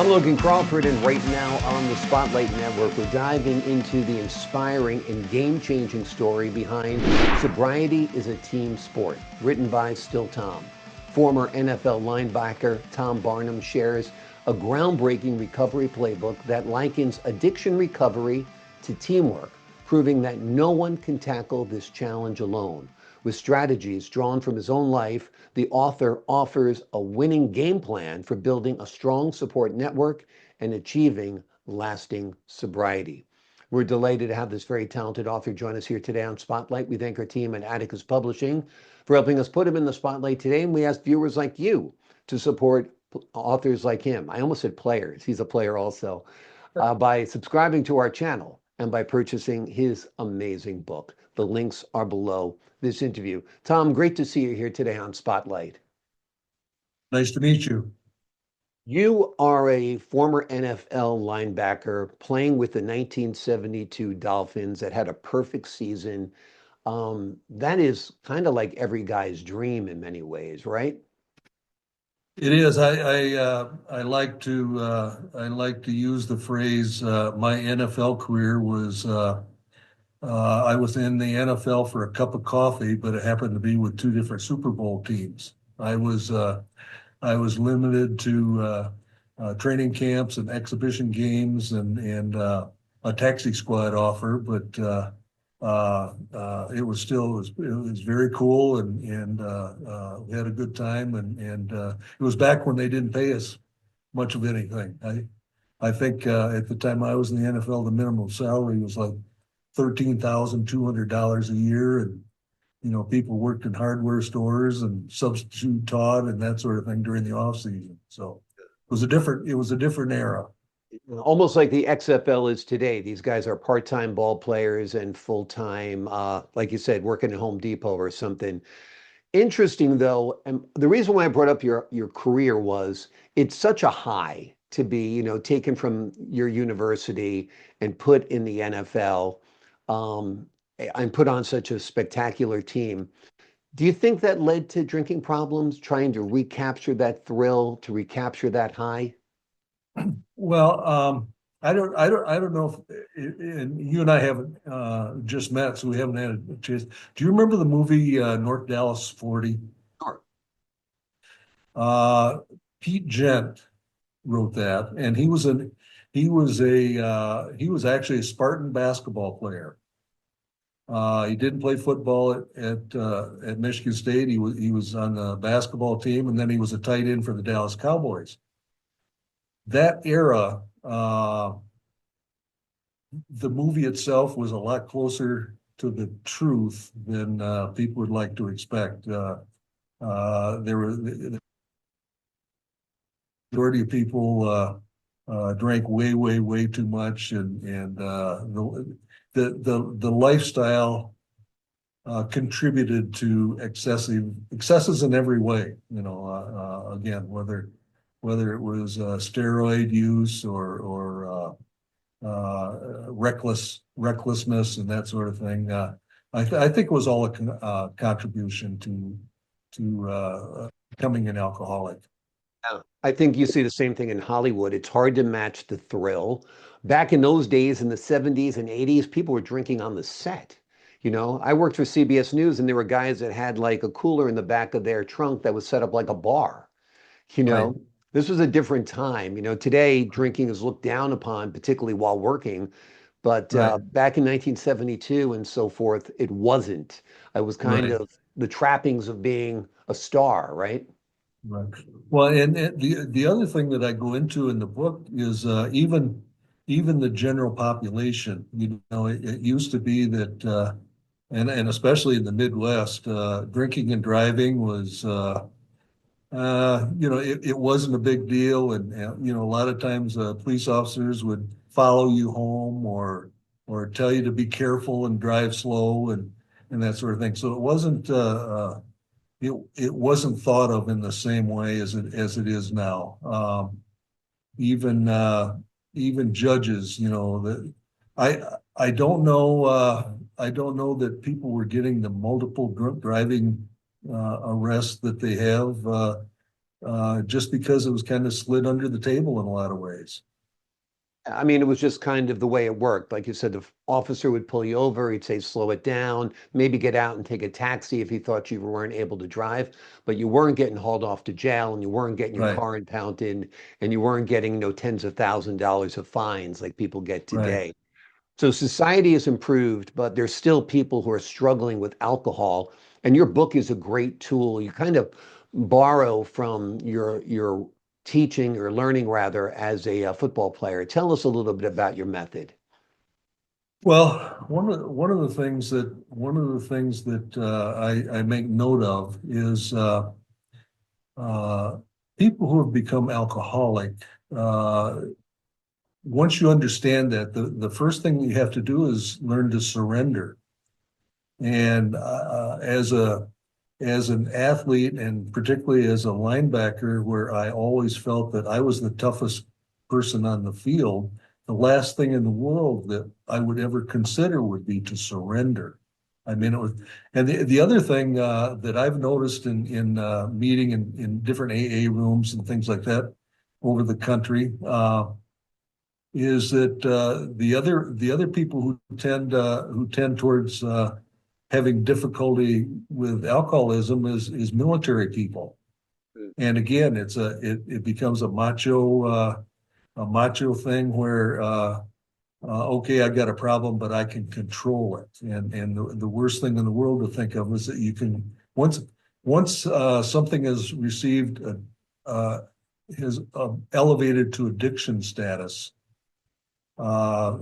I'm Logan Crawford, and right now on the Spotlight Network, we're diving into the inspiring and game-changing story behind Sobriety is a Team Sport, written by StillTom. Former NFL linebacker Tom Barnum shares a groundbreaking recovery playbook that likens addiction recovery to teamwork, proving that no one can tackle this challenge alone. With strategies drawn from his own life, the author offers a winning game plan for building a strong support network and achieving lasting sobriety. We're delighted to have this very talented author join us here today on Spotlight. We thank our team at Atticus Publishing for helping us put him in the spotlight today, and we ask viewers like you to support authors like him. I almost said players. He's a player also. By subscribing to our channel and by purchasing his amazing book. The links are below this interview. Tom, great to see you here today on Spotlight. Nice to meet you. You are a former NFL linebacker playing with the 1972 Dolphins that had a perfect season. That is kind of like every guy's dream in many ways, right? It is. I like to use the phrase. My NFL career was. I was in the NFL for a cup of coffee, but it happened to be with two different Super Bowl teams. I was limited to training camps and exhibition games and a taxi squad offer, but it was still it was very cool and we had a good time and it was back when they didn't pay us much of anything. I think at the time I was in the NFL, the minimum salary was like $13,200 a year, and people worked in hardware stores and substitute taught and that sort of thing during the off season. So it was a different era. Almost like the XFL is today. These guys are part-time ball players and full-time, like you said, working at Home Depot or something. Interesting though, and the reason why I brought up your career was it's such a high to be, taken from your university and put in the NFL, and put on such a spectacular team. Do you think that led to drinking problems, trying to recapture that thrill, to recapture that high? Well, I don't know if, and you and I haven't just met, so we haven't had a chance. Do you remember the movie North Dallas 40? Sure. Pete Gent wrote that, and he was actually a Spartan basketball player. He didn't play football at Michigan State. He was on the basketball team, and then he was a tight end for the Dallas Cowboys. That era, the movie itself was a lot closer to the truth than people would like to expect. There were the majority of people drank way too much, and the lifestyle contributed to excesses in every way. Again, whether it was steroid use or recklessness and that sort of thing. I think it was all a contribution to becoming an alcoholic. Yeah. I think you see the same thing in Hollywood. It's hard to match the thrill. Back in those days, in the 70s and 80s, people were drinking on the set. I worked for CBS News, and there were guys that had like a cooler in the back of their trunk that was set up like a bar. You Right. know, this was a different time. Today drinking is looked down upon, particularly while working. But Right. back in 1972 and so forth, it wasn't. It was kind Right. of the trappings of being a star, right? Right. Well, and the other thing that I go into in the book is even the general population. It used to be that, and especially in the Midwest, drinking and driving was, it wasn't a big deal, and a lot of times police officers would follow you home or tell you to be careful and drive slow and that sort of thing. So it wasn't thought of in the same way as it is now. Even judges, that I don't know that people were getting the multiple drunk driving arrests that they have just because it was kind of slid under the table in a lot of ways. I mean, it was just kind of the way it worked. Like you said, the officer would pull you over, he'd say, slow it down, maybe get out and take a taxi if he thought you weren't able to drive, but you weren't getting hauled off to jail and you weren't getting your Right, car impounded and you weren't getting tens of thousands of dollars of fines like people get right. today. So society has improved, but there's still people who are struggling with alcohol. And your book is a great tool. You kind of borrow from your teaching or learning rather as a football player. Tell us a little bit about your method. Well, one of the things that I make note of is uh, people who have become alcoholic. Uh, Once you understand that, the first thing you have to do is learn to surrender. And as an athlete, and particularly as a linebacker, where I always felt that I was the toughest person on the field, the last thing in the world that I would ever consider would be to surrender. I mean, it was, and the other thing that I've noticed in meeting in different AA rooms and things like that over the country is that the other people who tend towards having difficulty with alcoholism is military people. And again, it becomes a macho thing where okay, I got a problem, but I can control it. And the worst thing in the world to think of is that you can once something has received has elevated to addiction status, uh,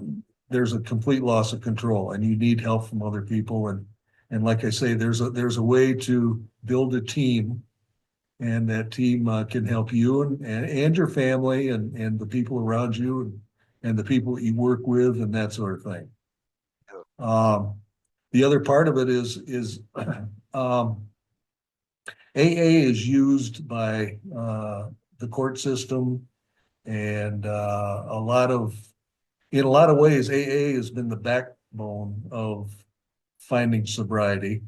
there's a complete loss of control, and you need help from other people. And like I say, there's a way to build a team, and that team can help you and your family and the people around you and the people that you work with and that sort of thing. Um, the other part of it is AA is used by the court system and in a lot of ways, AA has been the backbone of finding sobriety.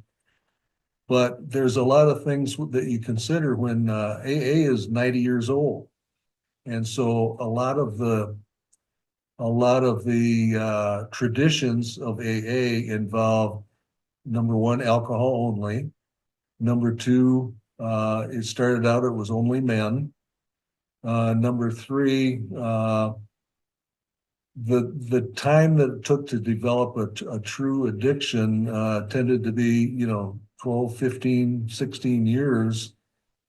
But there's a lot of things that you consider when AA is 90 years old. And so a lot of the traditions of AA involve number one, alcohol only. Number two, it started out, it was only men. Number three, the time that it took to develop a true addiction tended to be, 12, 15, 16 years.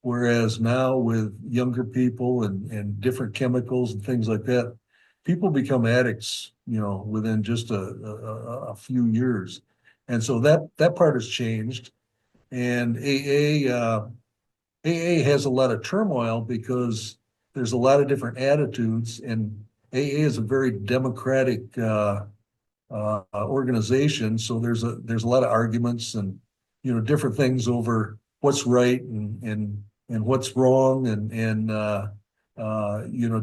Whereas now with younger people and different chemicals and things like that, people become addicts, within just a few years. And so that part has changed. And AA has a lot of turmoil because there's a lot of different attitudes, and AA is a very democratic organization. So there's a lot of arguments and different things over what's right and what's wrong, and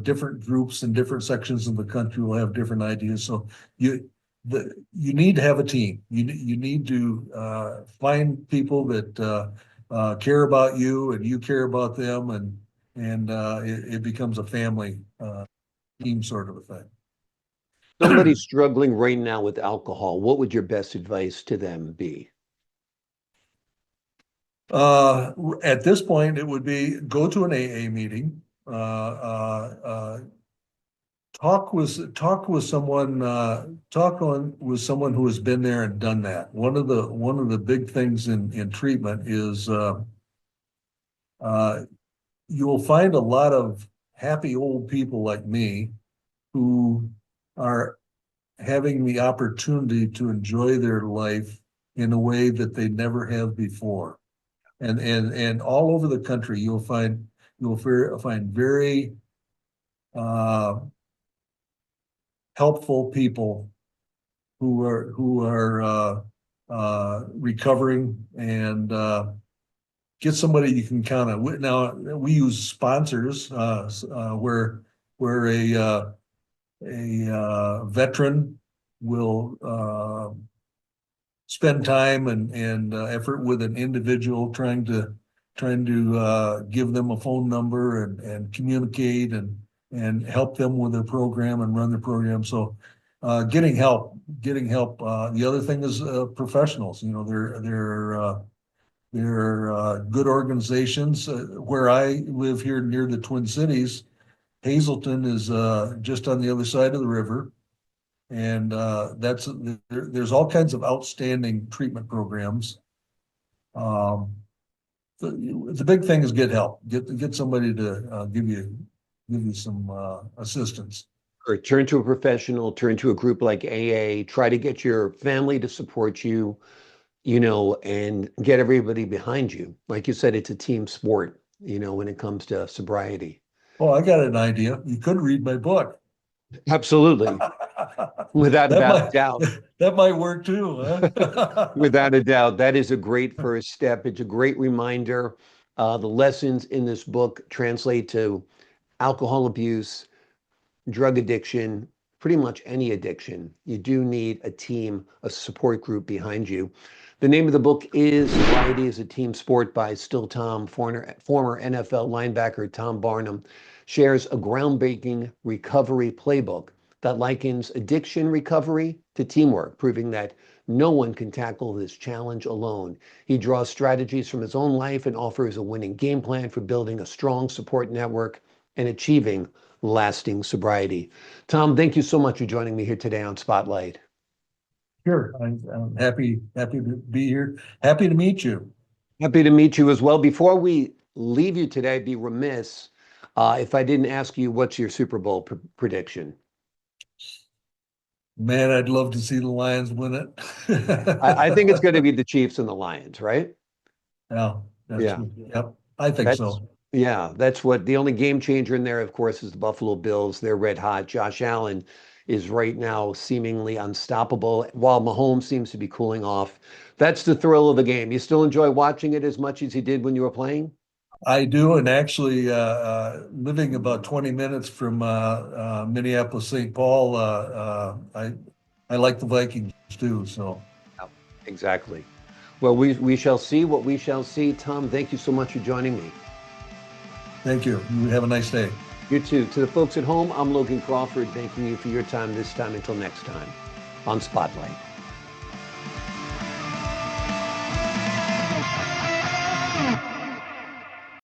different groups and different sections of the country will have different ideas. So you need to have a team. You need to find people that care about you and you care about them, and it becomes a family team sort of a Somebody thing. struggling right now with alcohol, what would your best advice to them be? At this point, it would be go to an AA meeting, talk with someone, with someone who has been there and done that. One of the big things in treatment is uh, you will find a lot of happy old people like me who are having the opportunity to enjoy their life in a way that they never have before. And all over the country, you'll find very uh, helpful people who are recovering, and get somebody you can count on. Now we use sponsors where a veteran will spend time and effort with an individual trying give them a phone number and communicate and help them with their program and run their program. So getting help. The other thing is professionals. You know, they're good organizations. Where I live here near the Twin Cities, Hazleton is just on the other side of the river, and there's all kinds of outstanding treatment programs. The big thing is get help. Get somebody to give you some assistance. Or turn to a professional, turn to a group like AA, try to get your family to support you, and get everybody behind you. Like you said, it's a team sport, when it comes to sobriety. Oh, I got an idea. You could read my book. Absolutely. Without a doubt. That might work too, huh? Without a doubt. That is a great first step. It's a great reminder. The lessons in this book translate to alcohol abuse, drug addiction, pretty much any addiction. You do need a team, a support group behind you. The name of the book is Sobriety is a Team Sport by StillTom. Former NFL linebacker Tom Barnum shares a groundbreaking recovery playbook that likens addiction recovery to teamwork, proving that no one can tackle this challenge alone. He draws strategies from his own life and offers a winning game plan for building a strong support network and achieving lasting sobriety. Tom, thank you so much for joining me here today on Spotlight. Sure. I'm happy to be here. Happy to meet you. Happy to meet you as well. Before we leave you today, I'd be remiss if I didn't ask you what's your Super Bowl prediction. Man, I'd love to see the Lions win it. I think it's going to be the Chiefs and the Lions, right? Yeah. Yep. I think so. Yeah, that's what the only game changer in there, of course, is the Buffalo Bills. They're red hot. Josh Allen is right now seemingly unstoppable, while Mahomes seems to be cooling off. That's the thrill of the game. You still enjoy watching it as much as you did when you were playing? I do, and actually, living about 20 minutes from Minneapolis, St. Paul, I like the Vikings too. So, Yeah, exactly. Well, we shall see what we shall see. Tom, thank you so much for joining me. thank you. You have a nice day. You too. To the folks at home, I'm Logan Crawford, thanking you for your time this time. Until next time on Spotlight.